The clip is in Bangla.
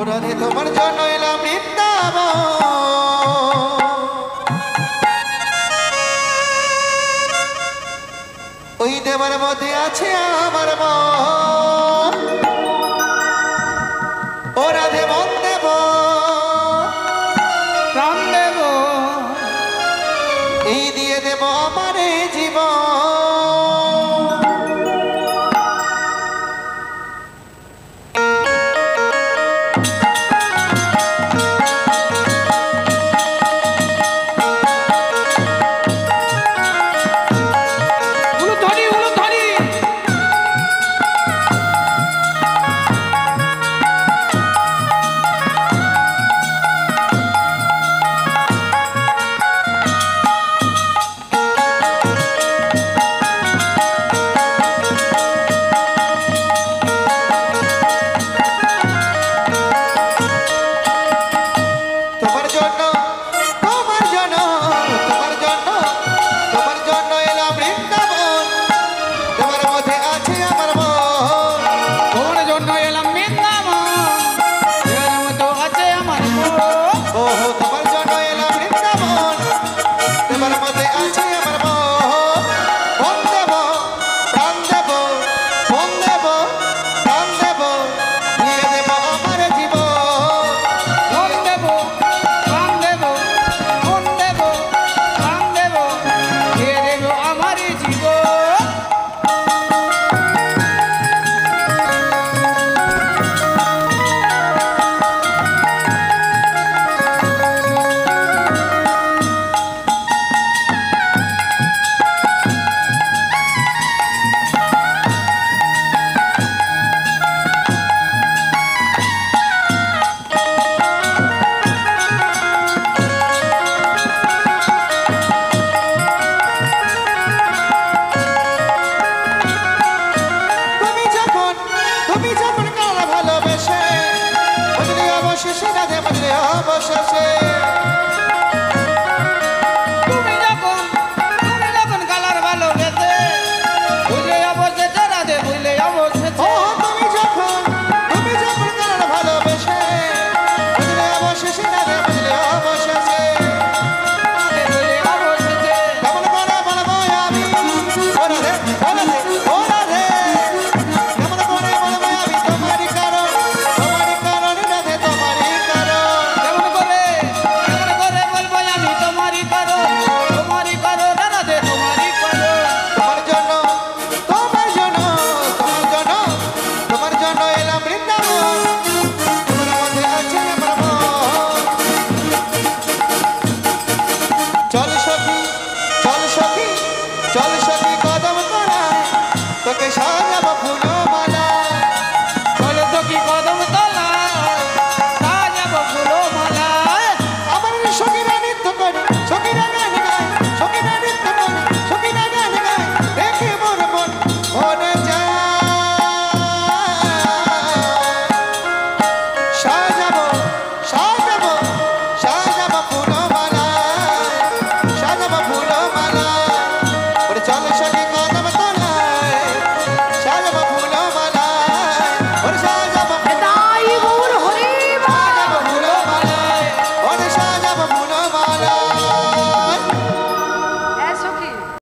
রাধে তোমার জন্য এলাম বৃন্দাবন। ওই দেবার মধ্যে আছে আমার মন। ও রাধে মন দেব প্রাণ দেব, এই দিয়ে দেব আমার এই জীবন। উলুধ্বনি উলুধ্বনি। তোমার জন্য তোমার জন্য তোমার জন্য তোমার জন্য এলাম বৃন্দাবন। তোমার মধ্যে আছে আমার মন। তোমার জন্য এলাম বৃন্দাবন, এর মতো আছে আমার মন। ও তোমার জন্য এলাম বৃন্দাবন। তোমার মধ্যে আছে আমার মন। মন দেব প্রাণ দেব, মন দেব প্রাণ দেব, দিয়ে দেব আমার জীবন। মন দেব, প্রাণ দেব, মন দেব, প্রাণ দেব, দিয়ে দেব আমার জীবন। তুমি যখন কালা ভালোবেসে বুঝলি অবশেষে রাধে বুঝলি অবশেষে। তুমি যখন কালার ভালোবেসে বুঝলে অবশেষে রাধে বুঝলে ও অবশেষে। তুমি যখন কালা ভালোবেসে বুঝলি অবশেষে রাধে বুঝলি অবশেষে। রাধে বুঝলে অবশেষে। কেমন করে বলবো আমি ও রাধে ও রাধে ও রাধে, কেমন করে বলবো আমি তোমারই কারণ রাধে তোমারই কারণ। কেমন করে বলবো আমি তোমারই কারণ রাধে তোমারই কারণ। তোমার জন্য তোমার জন্য তোমার জন্য তোমার জন্য এলাম বৃন্দাবন। তোমার মধ্যে আছে আমার মন। চল সখী চল সখী চল সখী কদম তলায় তোকে সাজাবো ফুল